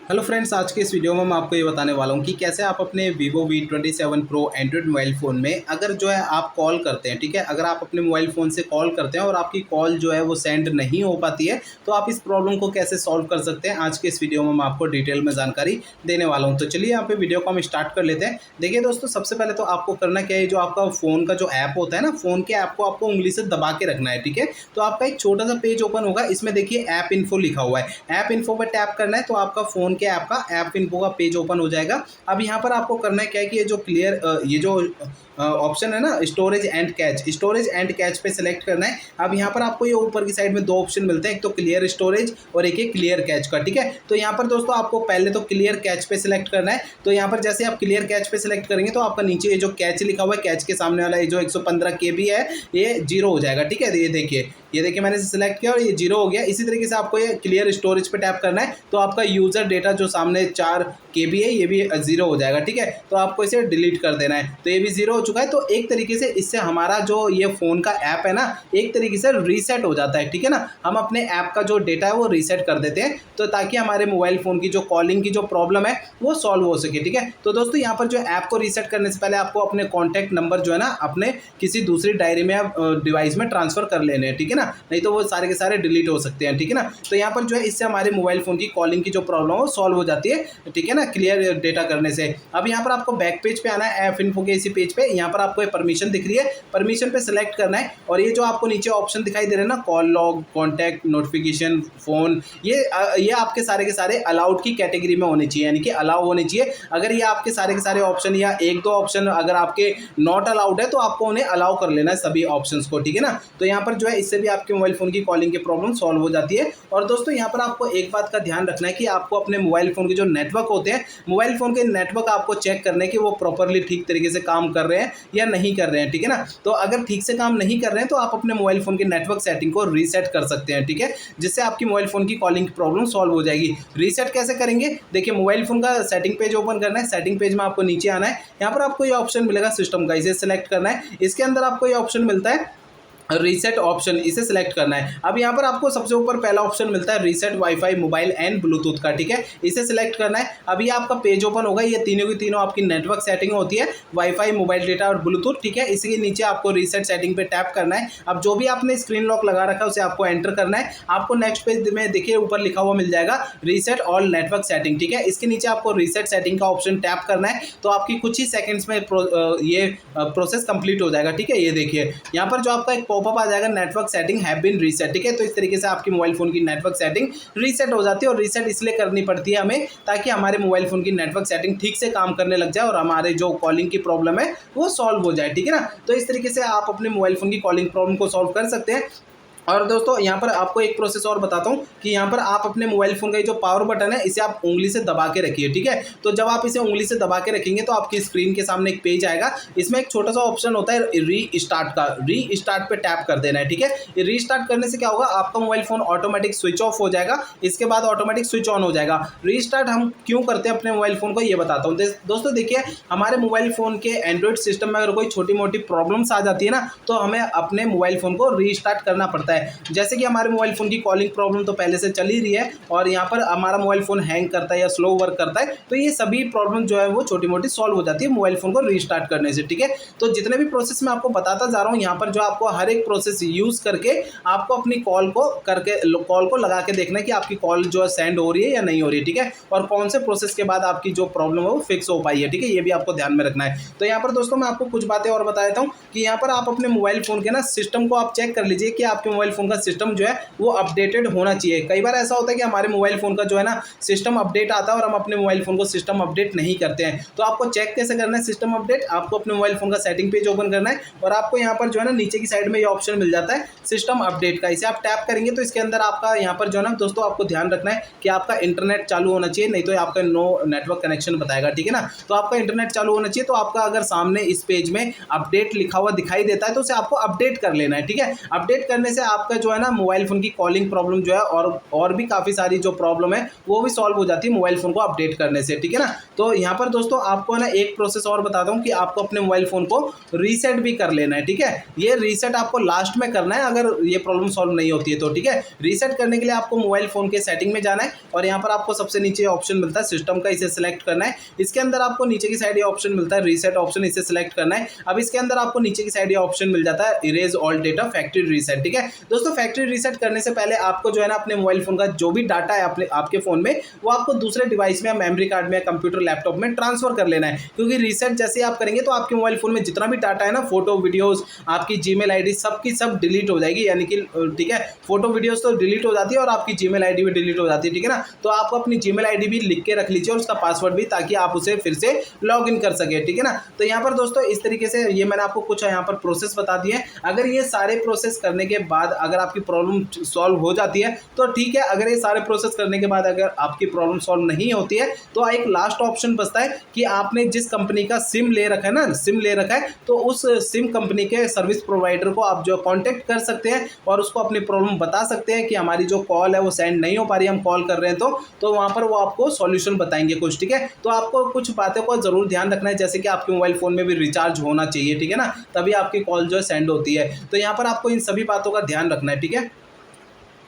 Hello friends, आज के इस वीडियो में मैं आपको ये बताने वाला हूँ कि कैसे आप अपने Vivo V27 Pro Android mobile phone में अगर जो है आप कॉल करते हैं, ठीक है, अगर आप अपने मोबाइल फ़ोन से कॉल करते हैं और आपकी कॉल जो है वो सेंड नहीं हो पाती है, तो आप इस प्रॉब्लम को कैसे सॉल्व कर सकते हैं। आज के इस वीडियो में मैं आपको डिटेल में जानकारी देने वाला हूँ। तो चलिए यहाँ पे वीडियो को हम स्टार्ट कर लेते हैं। देखिए दोस्तों, सबसे पहले तो आपको करना क्या है, जो आपका फ़ोन का जो ऐप होता है ना, फ़ोन के ऐप को आपको उंगली से दबा के रखना है, ठीक है। तो आपका एक छोटा सा पेज ओपन होगा, इसमें देखिए ऐप इन्फो लिखा हुआ है। ऐप इन्फो पर टैप करना है तो आपका फ़ोन के ऐप का ऐप इन्फो का पेज ओपन हो जाएगा। अब यहाँ पर आपको करना है क्या है कि ये जो ऑप्शन है ना, स्टोरेज एंड कैच पे सिलेक्ट करना है। अब यहाँ पर आपको ये ऊपर की साइड में दो ऑप्शन मिलते हैं, एक तो क्लियर स्टोरेज और एक है क्लियर कैच का, ठीक है। तो यहाँ पर दोस्तों आपको पहले तो क्लियर कैच पे सिलेक्ट करना है। तो यहाँ पर जैसे आप क्लियर कैच पे सिलेक्ट करेंगे तो आपका नीचे ये जो कैच लिखा हुआ है, कैच के सामने वाला ये जो 115 KB है, ये 0 हो जाएगा, ठीक है। ये देखिए मैंने सिलेक्ट किया और ये 0 हो गया। इसी तरीके से आपको ये क्लियर स्टोरेज पे टैप करना है तो आपका यूज़र डेटा जो सामने 4 KB है, ये भी 0 हो जाएगा, ठीक है। तो आपको इसे डिलीट कर देना है। तो ये भी 0 हो चुका है। तो एक तरीके से इससे हमारा जो ये फ़ोन का ऐप है ना, एक तरीके से रीसेट हो जाता है, ठीक है ना। हम अपने ऐप का जो डेटा है वो रीसेट कर देते हैं, तो ताकि हमारे मोबाइल फ़ोन की जो कॉलिंग की जो प्रॉब्लम है वो सॉल्व हो सके, ठीक है। तो दोस्तों यहाँ पर जो ऐप को रीसेट करने से पहले आपको अपने कॉन्टैक्ट नंबर जो है ना, अपने किसी दूसरी डायरी में या डिवाइस में ट्रांसफ़र कर लेने हैं, ठीक है ना। नहीं तो वो सारे के सारे डिलीट हो सकते हैं, ठीक है ना। तो यहाँ पर जो है इससे हमारे मोबाइल फ़ोन की कॉलिंग की जो प्रॉब्लम है वो सॉल्व हो जाती है, ठीक है ना, क्लियर डेटा करने से। अब यहाँ पर आपको बैक पेज पे आना है, ऐप इन्फो के इसी पेज पे। यहाँ पर आपको परमिशन दिख रही है, परमिशन पे सिलेक्ट करना है और ये जो आपको नीचे ऑप्शन दिखाई दे रहे हैं ना, call log, contact, notification, phone, ये आपके सारे के सारे अलाउड की कैटेगरी में होने चाहिए, यानी कि अलाउ होने चाहिए। अगर ये आपके सारे के सारे ऑप्शन या एक दो ऑप्शन अगर आपके नॉट अलाउड है तो आपको उन्हें अलाउ कर लेना है, सभी ऑप्शंस को, ठीक है ना। तो यहाँ पर जो है इससे भी आपके मोबाइल फ़ोन की कॉलिंग की प्रॉब्लम सॉल्व हो जाती है। और दोस्तों यहाँ पर आपको एक बात का ध्यान रखना है कि आपको अपने मोबाइल फ़ोन के जो नेटवर्क होते हैं, मोबाइल फ़ोन के नेटवर्क आपको चेक करने कि वो प्रॉपरली ठीक तरीके से काम कर रहे हैं या नहीं कर रहे हैं, ठीक है ना। तो अगर ठीक से काम नहीं कर रहे हैं तो आप अपने मोबाइल फ़ोन के नेटवर्क सेटिंग को रीसेट कर सकते हैं, ठीक है, जिससे आपकी मोबाइल फ़ोन की कॉलिंग की प्रॉब्लम सॉल्व हो जाएगी। रीसेट कैसे करेंगे, देखिए मोबाइल फ़ोन का सेटिंग पेज ओपन करना है। सेटिंग पेज में आपको नीचे आना है, यहाँ पर आपको ये ऑप्शन मिलेगा सिस्टम का, इसे सिलेक्ट करना है। इसके अंदर आपको ये ऑप्शन मिलता है रीसेट ऑप्शन, इसे सिलेक्ट करना है। अब यहाँ पर आपको सबसे ऊपर पहला ऑप्शन मिलता है reset wifi mobile and Bluetooth का, ठीक है, इसे सिलेक्ट करना है। अब ये आपका पेज ओपन होगा, ये तीनों की तीनों आपकी नेटवर्क सेटिंग होती है, वाईफाई, मोबाइल डेटा और ब्लूटूथ, ठीक है। इसके नीचे आपको रीसेट सेटिंग पे टैप करना है। अब जो भी आपने स्क्रीन लॉक लगा रखा है उसे आपको एंटर करना है। आपको नेक्स्ट पेज में देखिए ऊपर लिखा हुआ मिल जाएगा रीसेट ऑल नेटवर्क सेटिंग, ठीक है। इसके नीचे आपको रीसेट सेटिंग का ऑप्शन टैप करना है, तो आपकी कुछ ही सेकेंड्स में ये प्रोसेस कंप्लीट हो जाएगा, ठीक है। ये देखिए यहाँ पर जो आपका एक पॉपअप आ जाएगा, network setting have been reset, ठीक है। तो इस तरीके से आपकी मोबाइल फोन की नेटवर्क सेटिंग रीसेट हो जाती है। और रीसेट इसलिए करनी पड़ती है हमें, ताकि हमारे मोबाइल फोन की नेटवर्क सेटिंग ठीक से काम करने लग जाए और हमारे जो कॉलिंग की प्रॉब्लम है वो सॉल्व हो जाए, ठीक है ना। तो इस तरीके से आप अपने मोबाइल फोन की कॉलिंग प्रॉब्लम को सॉल्व कर सकते हैं। और दोस्तों यहाँ पर आपको एक प्रोसेस और बताता हूँ कि यहाँ पर आप अपने मोबाइल फ़ोन का ये जो पावर बटन है, इसे आप उंगली से दबा के रखिए, ठीक है। तो जब आप इसे उंगली से दबा के रखेंगे तो आपकी स्क्रीन के सामने एक पेज आएगा, इसमें एक छोटा सा ऑप्शन होता है रीस्टार्ट का, रीस्टार्ट पे टैप कर देना है, ठीक है। ये रीस्टार्ट करने से क्या होगा, आपका mobile phone automatic switch off हो जाएगा, इसके बाद ऑटोमेटिक स्विच ऑन हो जाएगा। रीस्टार्ट हम क्यों करते हैं अपने मोबाइल फ़ोन को, ये बताता हूँ। दोस्तों देखिए, हमारे मोबाइल फ़ोन के एंड्रॉइड सिस्टम में अगर कोई छोटी मोटी प्रॉब्लम्स आ जाती है ना, तो हमें अपने मोबाइल फ़ोन को रीस्टार्ट करना पड़ता है। जैसे कि हमारे मोबाइल फ़ोन की कॉलिंग प्रॉब्लम तो पहले से चल ही रही है और यहाँ पर हमारा मोबाइल फ़ोन हैंग करता है या स्लो वर्क करता है, तो ये सभी प्रॉब्लम जो है वो छोटी मोटी सॉल्व हो जाती है मोबाइल फ़ोन को रीस्टार्ट करने से, ठीक है। तो जितने भी प्रोसेस मैं आपको बताता जा रहा हूँ, यहाँ पर जो आपको हर एक प्रोसेस यूज़ करके आपको अपनी कॉल को लगा के देखना है कि आपकी कॉल जो है सेंड हो रही है या नहीं हो रही है, ठीक है, और कौन से प्रोसेस के बाद आपकी जो प्रॉब्लम है वो फिक्स हो पाई है, ठीक है। ये भी आपको ध्यान में रखना है। तो यहाँ पर दोस्तों मैं आपको कुछ बातें और बता देता हूँ कि यहाँ पर आप अपने मोबाइल फ़ोन के ना सिस्टम को आप चेक कर लीजिए कि आपके मोबाइल फ़ोन का सिस्टम जो है वो अपडेटेड होना चाहिए। कई बार ऐसा होता है कि हमारे मोबाइल फ़ोन का जो है ना सिस्टम अपडेट आता है और हम अपने मोबाइल फ़ोन को सिस्टम अपडेट नहीं करते हैं। तो आपको चेक कैसे करना है सिस्टम अपडेट, आपको अपने मोबाइल फ़ोन का सेटिंग पेज ओपन करना है और आपको यहाँ पर जो है ना नीचे की साइड में ये ऑप्शन मिल जाता है सिस्टम अपडेट का, इसे आप टैप करेंगे तो इसके अंदर आपका यहाँ पर जो है ना दोस्तों आपको ध्यान रखना है कि आपका इंटरनेट चालू होना चाहिए, नहीं तो आपका नो नेटवर्क कनेक्शन बताएगा, ठीक है ना। तो आपका इंटरनेट चालू होना चाहिए। तो आपका अगर सामने इस पेज में अपडेट लिखा हुआ दिखाई देता है तो उसे आपको अपडेट कर लेना है, ठीक है। अपडेट करने से आपका जो है ना मोबाइल फ़ोन की कॉलिंग प्रॉब्लम जो है और भी काफ़ी सारी जो प्रॉब्लम है वो भी सॉल्व हो जाती है मोबाइल फ़ोन को अपडेट करने से, ठीक है ना। तो यहाँ पर दोस्तों आपको ना एक प्रोसेस और बताता हूँ कि आपको अपने मोबाइल फ़ोन को रीसेट भी कर लेना है, ठीक है। ये रीसेट आपको लास्ट में करना है अगर ये प्रॉब्लम सॉल्व नहीं होती है तो, ठीक है। रीसेट करने के लिए आपको मोबाइल फ़ोन के सेटिंग में जाना है और यहाँ पर आपको सबसे नीचे ऑप्शन मिलता है सिस्टम का, इसे सिलेक्ट करना है। इसके अंदर आपको नीचे की साइड ये ऑप्शन मिलता है रीसेट ऑप्शन, इसे सिलेक्ट करना है। अब इसके अंदर आपको नीचे की साइड ये ऑप्शन मिल जाता है erase all data factory reset, ठीक है दोस्तों। फैक्ट्री रीसेट करने से पहले आपको जो है ना अपने मोबाइल फ़ोन का जो भी डाटा है आपके फ़ोन में वो आपको दूसरे डिवाइस में, मेमोरी कार्ड में, कंप्यूटर, लैपटॉप में ट्रांसफर कर लेना है, क्योंकि रीसेट जैसे आप करेंगे तो आपके मोबाइल फ़ोन में जितना भी डाटा है ना, फोटो, वीडियोस, आपकी जीमेल आईडी सब की सब डिलीट हो जाएगी, यानी कि ठीक है फोटो वीडियोस तो डिलीट हो जाती है और आपकी जीमेल आईडी भी डिलीट हो जाती है, ठीक है ना। तो आपको अपनी जीमेल आईडी भी लिख के रख लीजिए और उसका पासवर्ड भी, ताकि आप उसे फिर से लॉग इन कर सके, ठीक है ना। तो यहाँ पर दोस्तों इस तरीके से ये मैंने आपको कुछ यहाँ पर प्रोसेस बता दिए हैं। अगर ये सारे प्रोसेस करने के बाद अगर आपकी प्रॉब्लम सॉल्व हो जाती है तो ठीक है, अगर ये सारे प्रोसेस करने के बाद अगर आपकी प्रॉब्लम सॉल्व नहीं होती है तो एक लास्ट ऑप्शन बचता है कि आपने जिस कंपनी का सिम ले रखा है ना, सिम ले रखा है, तो उस सिम कंपनी के सर्विस प्रोवाइडर को आप जो कांटेक्ट कर सकते हैं और उसको अपनी प्रॉब्लम बता सकते हैं कि हमारी जो कॉल है वो सेंड नहीं हो पा रही, हम कॉल कर रहे हैं तो वहाँ पर वो आपको सॉल्यूशन बताएंगे कुछ, ठीक है। तो आपको कुछ बातों को जरूर ध्यान रखना है, जैसे कि आपके मोबाइल फ़ोन में भी रिचार्ज होना चाहिए, ठीक है ना, तभी आपकी कॉल जो है सेंड होती है। तो यहाँ पर आपको इन सभी बातों का ध्यान रखना है, ठीक है।